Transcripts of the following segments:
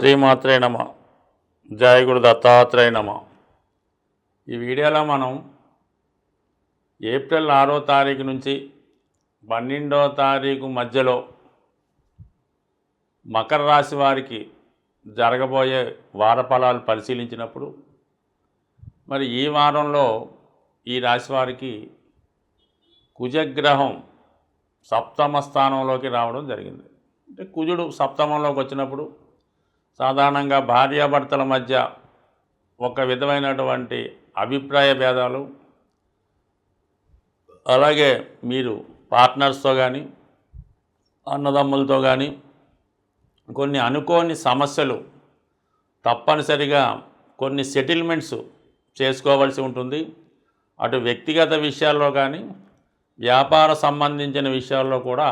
శ్రీమాత్రే నమ. జయ గురు దత్తాత్రేయ నమ. ఈ వీడియోలో మనం ఏప్రిల్ 6వ తారీఖు నుంచి 12వ తారీఖు మధ్యలో మకర రాశి వారికి జరగబోయే వార ఫలాలు పరిశీలించినప్పుడు మరి ఈ వారంలో ఈ రాశి వారికి కుజగ్రహం సప్తమ స్థానంలోకి రావడం జరిగింది. అంటే కుజుడు సప్తమంలోకి వచ్చినప్పుడు సాధారణంగా భార్యాభర్తల మధ్య ఒక విధమైనటువంటి అభిప్రాయ భేదాలు, అలాగే మీరు పార్ట్నర్స్తో కానీ అన్నదమ్ములతో కానీ కొన్ని అనుకోని సమస్యలు తప్పనిసరిగా కొన్ని సెటిల్మెంట్స్ చేసుకోవాల్సి ఉంటుంది. అటు వ్యక్తిగత విషయాల్లో కానీ వ్యాపార సంబంధించిన విషయాల్లో కూడా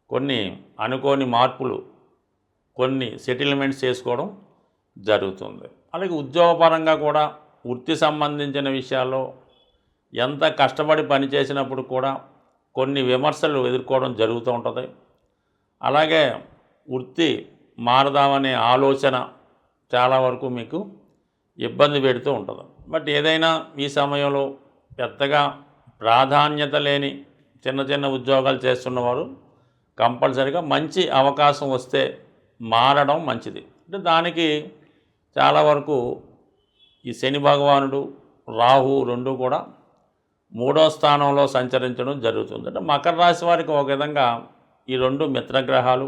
కొన్ని అనుకోని మార్పులు, కొన్ని సెటిల్మెంట్స్ చేసుకోవడం జరుగుతుంది. అలాగే ఉద్యోగపరంగా కూడా వృత్తి సంబంధించిన విషయాల్లో ఎంత కష్టపడి పనిచేసినప్పుడు కూడా కొన్ని విమర్శలు ఎదుర్కోవడం జరుగుతూ ఉంటుంది. అలాగే వృత్తి మారదామనే ఆలోచన చాలా వరకు మీకు ఇబ్బంది పెడుతూ ఉంటుంది. బట్ ఏదైనా ఈ సమయంలో పెద్దగా ప్రాధాన్యత లేని చిన్న చిన్న ఉద్యోగాలు చేస్తున్నవారు కంపల్సరీగా మంచి అవకాశం వస్తే మారడం మంచిది. అంటే దానికి చాలా వరకు ఈ శని భగవానుడు, రాహు రెండు కూడా 3వ స్థానంలో సంచరించడం జరుగుతుంది. అంటే మకర రాశి వారికి ఒక విధంగా ఈ రెండు మిత్రగ్రహాలు.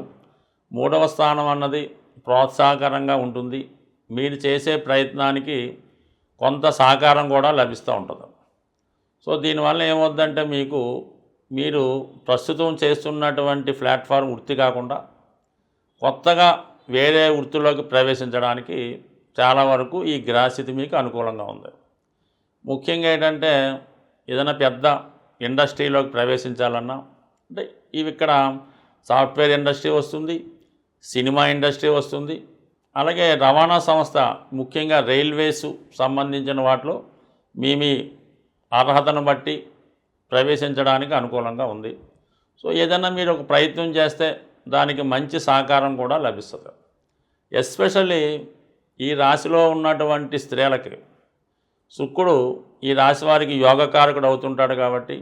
3వ స్థానం అన్నది ప్రోత్సాహకరంగా ఉంటుంది. మీరు చేసే ప్రయత్నానికి కొంత సహకారం కూడా లభిస్తూ ఉంటుంది. సో దీనివల్ల ఏమవుద్దంటే మీరు ప్రస్తుతం చేస్తున్నటువంటి ప్లాట్ఫామ్ వృత్తి కాకుండా కొత్తగా వేరే వృత్తిలోకి ప్రవేశించడానికి చాలా వరకు ఈ గ్రహస్థితి మీకు అనుకూలంగా ఉంది. ముఖ్యంగా ఏంటంటే ఏదైనా పెద్ద ఇండస్ట్రీలోకి ప్రవేశించాలన్నా, అంటే ఇవి ఇక్కడ సాఫ్ట్వేర్ ఇండస్ట్రీ వస్తుంది, సినిమా ఇండస్ట్రీ వస్తుంది, అలాగే రవాణా సంస్థ ముఖ్యంగా రైల్వేస్ సంబంధించిన వాటిలో మీ అర్హతను బట్టి ప్రవేశించడానికి అనుకూలంగా ఉంది. సో ఏదైనా మీరు ఒక ప్రయత్నం చేస్తే దానికి మంచి సహకారం కూడా లభిస్తుంది. ఎస్పెషల్లీ ఈ రాశిలో ఉన్నటువంటి స్త్రీలకి శుక్రుడు ఈ రాశి వారికి యోగకారకుడు అవుతుంటాడు కాబట్టి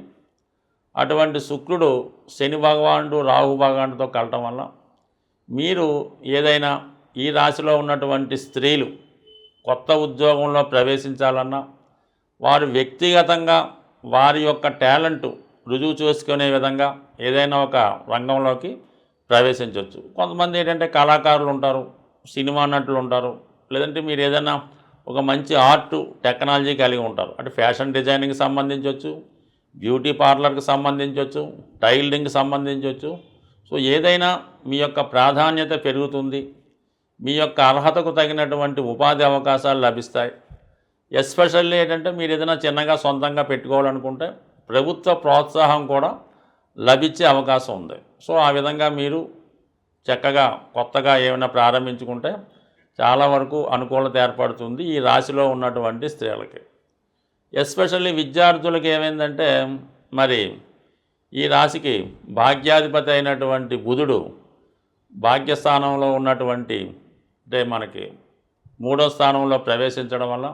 అటువంటి శుక్రుడు శని భగవానుడు, రాహు భగవానుడితో కలటం వల్ల మీరు ఏదైనా ఈ రాశిలో ఉన్నటువంటి స్త్రీలు కొత్త ఉద్యోగంలో ప్రవేశించాలన్నా వారు వ్యక్తిగతంగా వారి యొక్క టాలెంట్ రుజువు చేసుకునే విధంగా ఏదైనా ఒక రంగంలోకి ప్రవేశించవచ్చు. కొంతమంది ఏంటంటే కళాకారులు ఉంటారు, సినిమా నటులు ఉంటారు, లేదంటే మీరు ఏదైనా ఒక మంచి ఆర్ట్ టెక్నాలజీ కలిగి ఉంటారు. అంటే ఫ్యాషన్ డిజైనింగ్కి సంబంధించవచ్చు, బ్యూటీ పార్లర్కి సంబంధించవచ్చు, టైలరింగ్కి సంబంధించవచ్చు. సో ఏదైనా మీ యొక్క ప్రాధాన్యత పెరుగుతుంది, మీ యొక్క అర్హతకు తగినటువంటి ఉపాధి అవకాశాలు లభిస్తాయి. ఎస్పెషల్లీ ఏంటంటే మీరు ఏదైనా చిన్నగా సొంతంగా పెట్టుకోవాలనుకుంటే ప్రభుత్వ ప్రోత్సాహం కూడా లభించే అవకాశం ఉంది. సో ఆ విధంగా మీరు చక్కగా కొత్తగా ఏమైనా ప్రారంభించుకుంటే చాలా వరకు అనుకూలత ఏర్పడుతుంది ఈ రాశిలో ఉన్నటువంటి స్త్రీలకి. ఎస్పెషల్లీ విద్యార్థులకి ఏమైందంటే మరి ఈ రాశికి భాగ్యాధిపతి అయినటువంటి బుధుడు భాగ్యస్థానంలో ఉన్నటువంటి, అంటే మనకి 3వ స్థానంలో ప్రవేశించడం వల్ల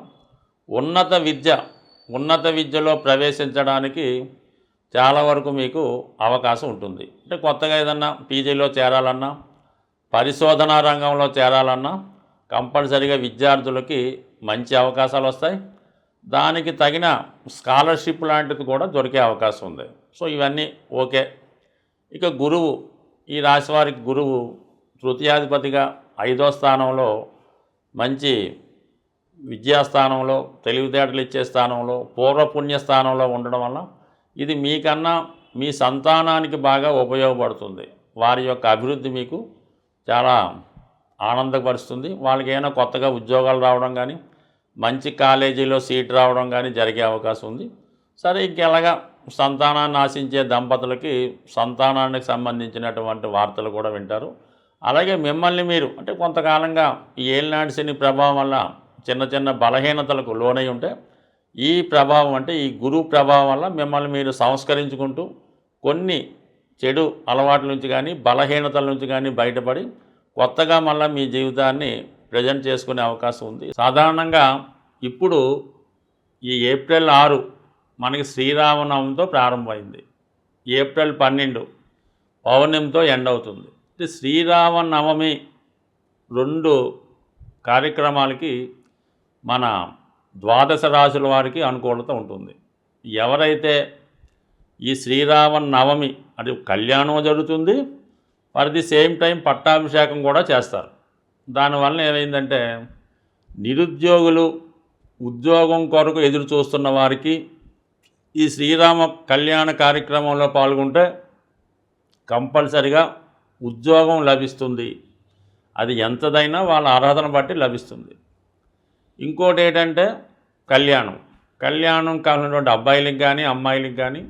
ఉన్నత విద్యలో ప్రవేశించడానికి చాలా వరకు మీకు అవకాశం ఉంటుంది. అంటే కొత్తగా ఏదన్నా పీజీలో చేరాలన్నా, పరిశోధనా రంగంలో చేరాలన్నా కంపల్సరీగా విద్యార్థులకి మంచి అవకాశాలు వస్తాయి. దానికి తగిన స్కాలర్షిప్ లాంటిది కూడా దొరికే అవకాశం ఉంది. సో ఇవన్నీ ఓకే. ఇక గురువు, ఈ రాశి వారికి గురువు తృతీయాధిపతిగా 5వ స్థానంలో మంచి విద్యాస్థానంలో, తెలివితేటలు ఇచ్చే స్థానంలో, పూర్వపుణ్య స్థానంలో ఉండడం వల్ల ఇది మీకన్నా మీ సంతానానికి బాగా ఉపయోగపడుతుంది. వారి యొక్క అభివృద్ధి మీకు చాలా ఆనందపరుస్తుంది. వాళ్ళకి ఏమైనా కొత్తగా ఉద్యోగాలు రావడం కానీ, మంచి కాలేజీలో సీట్ రావడం కానీ జరిగే అవకాశం ఉంది. సరే ఇంకెలాగా సంతానాన్ని ఆశించే దంపతులకి సంతానానికి సంబంధించినటువంటి వార్తలు కూడా వింటారు. అలాగే మిమ్మల్ని మీరు, అంటే కొంతకాలంగా ఈ ఏలినాటి శని ప్రభావం వల్ల చిన్న చిన్న బలహీనతలకు లోనై ఉంటే ఈ ప్రభావం, అంటే ఈ గురువు ప్రభావం వల్ల మిమ్మల్ని మీరు సంస్కరించుకుంటూ కొన్ని చెడు అలవాట్ల నుంచి కానీ బలహీనతల నుంచి కానీ బయటపడి కొత్తగా మళ్ళీ మీ జీవితాన్ని ప్రజెంట్ చేసుకునే అవకాశం ఉంది. సాధారణంగా ఇప్పుడు ఈ ఏప్రిల్ 6 మనకి శ్రీరామనవమితో ప్రారంభమైంది. ఏప్రిల్ 12 పౌర్ణమితో ఎండ్ అవుతుంది. శ్రీరామనవమి 2 కార్యక్రమాలకి మన ద్వాదశ రాశుల వారికి అనుకూలత ఉంటుంది. ఎవరైతే ఈ శ్రీరామనవమి అది కళ్యాణం జరుగుతుంది, ఫర్ ది సేమ్ టైం పట్టాభిషేకం కూడా చేస్తారు. దానివల్ల ఏమైందంటే నిరుద్యోగులు ఉద్యోగం కొరకు ఎదురు చూస్తున్న వారికి ఈ శ్రీరామ కళ్యాణ కార్యక్రమంలో పాల్గొంటే కంపల్సరిగా ఉద్యోగం లభిస్తుంది. అది ఎంతదైనా వాళ్ళ అర్హతను బట్టి లభిస్తుంది. ఇంకోటి ఏంటంటే కళ్యాణం కావాల్సినటువంటి అబ్బాయిలకు కానీ అమ్మాయిలకు కానీ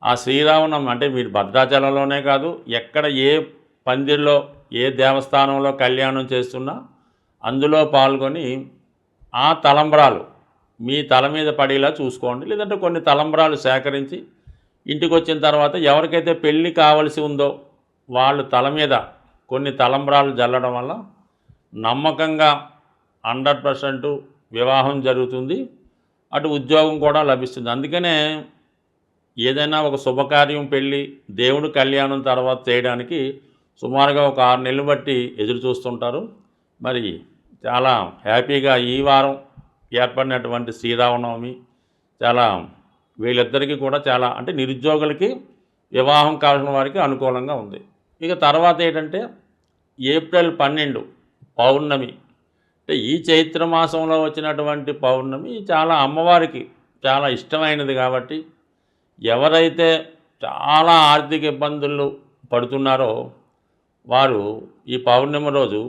ఆ శ్రీరామనవమి అంటే మీరు భద్రాచలంలోనే కాదు, ఎక్కడ ఏ పందిరిలో ఏ దేవస్థానంలో కళ్యాణం చేస్తున్నా అందులో పాల్గొని ఆ తలంబ్రాలు మీ తల మీద పడేలా చూసుకోండి. లేదంటే కొన్ని తలంబ్రాలు సేకరించి ఇంటికి వచ్చిన తర్వాత ఎవరికైతే పెళ్ళి కావలసి ఉందో వాళ్ళు తల మీద కొన్ని తలంబ్రాలు జల్లడం వల్ల నమ్మకంగా 100% వివాహం జరుగుతుంది, అటు ఉద్యోగం కూడా లభిస్తుంది. అందుకనే ఏదైనా ఒక శుభకార్యం పెళ్ళి దేవుడు కళ్యాణం తర్వాత చేయడానికి సుమారుగా ఒక 6 నెలలు బట్టి ఎదురు చూస్తుంటారు. మరి చాలా హ్యాపీగా ఈ వారం ఏర్పడినటువంటి శ్రీరామనవమి చాలా వీళ్ళిద్దరికీ కూడా చాలా అంటే నిరుద్యోగులకి వివాహం కావాల్సిన వారికి అనుకూలంగా ఉంది. ఇక తర్వాత ఏంటంటే ఏప్రిల్ 12 పౌర్ణమి. అంటే ఈ చైత్ర మాసంలో వచ్చినటువంటి పౌర్ణమి చాలా అమ్మవారికి చాలా ఇష్టమైనది కాబట్టి ఎవరైతే చాలా ఆర్థిక ఇబ్బందులు పడుతున్నారో వారు ఈ పౌర్ణమి రోజు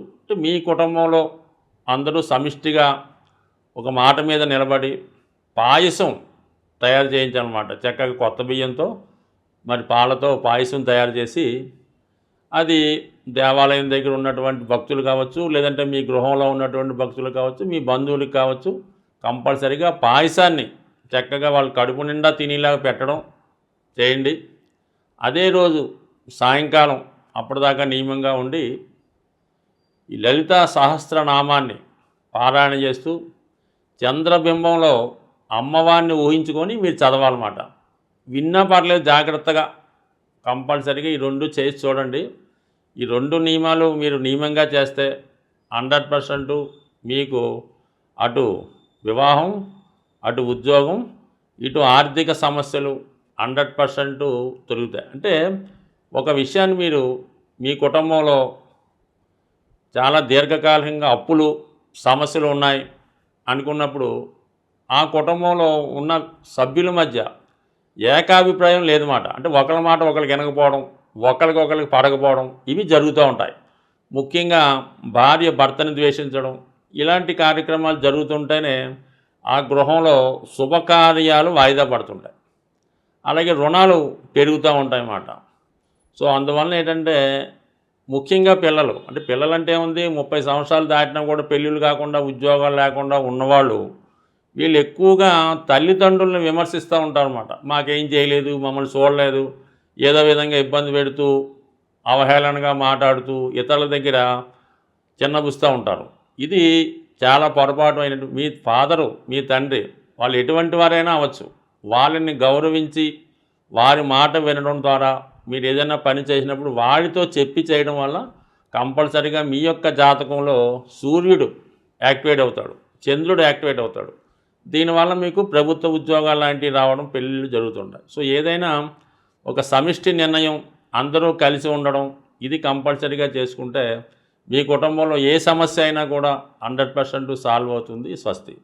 మీ కుటుంబంలో అందరూ సమిష్టిగా ఒక మాట మీద నిలబడి పాయసం తయారు చేయించాలన్నమాట. చక్కగా కొత్త బియ్యంతో మరి పాలతో పాయసం తయారు చేసి అది దేవాలయం దగ్గర ఉన్నటువంటి భక్తులు కావచ్చు, లేదంటే మీ గృహంలో ఉన్నటువంటి భక్తులు కావచ్చు, మీ బంధువులకు కావచ్చు, కంపల్సరీగా పాయసాన్ని చక్కగా వాళ్ళు కడుపు నిండా తినేలాగా పెట్టడం చేయండి. అదే రోజు సాయంకాలం అప్పటిదాకా నియమంగా ఉండి ఈ లలితా సహస్రనామాన్ని పారాయణ చేస్తూ చంద్రబింబంలో అమ్మవారిని ఊహించుకొని మీరు చదవాలన్నమాట. విన్నా పర్లేదు, జాగ్రత్తగా కంపల్సరీగా ఈ 2 చేసి చూడండి. ఈ 2 నియమాలు మీరు నియమంగా చేస్తే 100% మీకు అటు వివాహం, అటు ఉద్యోగం, ఇటు ఆర్థిక సమస్యలు 100% తొలుగుతాయి. అంటే ఒక విషయాన్ని మీరు మీ కుటుంబంలో చాలా దీర్ఘకాలికంగా అప్పులు సమస్యలు ఉన్నాయి అనుకున్నప్పుడు ఆ కుటుంబంలో ఉన్న సభ్యుల మధ్య ఏకాభిప్రాయం లేదన్నమాట. అంటే ఒకరి మాట ఒకరికి వినకపోవడం, ఒకరికి పడకపోవడం ఇవి జరుగుతూ ఉంటాయి. ముఖ్యంగా భార్య భర్తని ద్వేషించడం ఇలాంటి కార్యక్రమాలు జరుగుతుంటేనే ఆ గృహంలో శుభకార్యాలు వాయిదా పడుతుంటాయి. అలాగే రుణాలు పెరుగుతూ ఉంటాయన్నమాట. సో అందువలన ఏంటంటే ముఖ్యంగా పిల్లలంటే ఏముంది, 30 సంవత్సరాలు దాటినా కూడా పెళ్ళిళ్ళు కాకుండా ఉద్యోగాలు లేకుండా ఉన్నవాళ్ళు వీళ్ళు ఎక్కువగా తల్లిదండ్రులను విమర్శిస్తూ ఉంటారన్నమాట. మాకేం చేయలేదు, మమ్మల్ని చూడలేదు, ఏదో విధంగా ఇబ్బంది పెడుతూ అవహేళనగా మాట్లాడుతూ ఇతరుల దగ్గర చిన్నబుస్తూ ఉంటారు. ఇది చాలా పొరపాటు అయినట్టు. మీ ఫాదరు, మీ తండ్రి వాళ్ళు ఎటువంటి వారైనా అవ్వచ్చు, వాళ్ళని గౌరవించి వారి మాట వినడం ద్వారా మీరు ఏదైనా పని చేసినప్పుడు వాడితో చెప్పి చేయడం వల్ల కంపల్సరీగా మీ యొక్క జాతకంలో సూర్యుడు యాక్టివేట్ అవుతాడు, చంద్రుడు యాక్టివేట్ అవుతాడు. దీనివల్ల మీకు ప్రభుత్వ ఉద్యోగాలు లాంటివి రావడం, పెళ్ళిళ్ళు జరుగుతుంటాయి. సో ఏదైనా ఒక సమిష్టి నిర్ణయం, అందరూ కలిసి ఉండడం ఇది కంపల్సరీగా చేసుకుంటే మీ కుటుంబంలో ఏ సమస్య అయినా కూడా 100% సాల్వ్ అవుతుంది. స్వస్తి.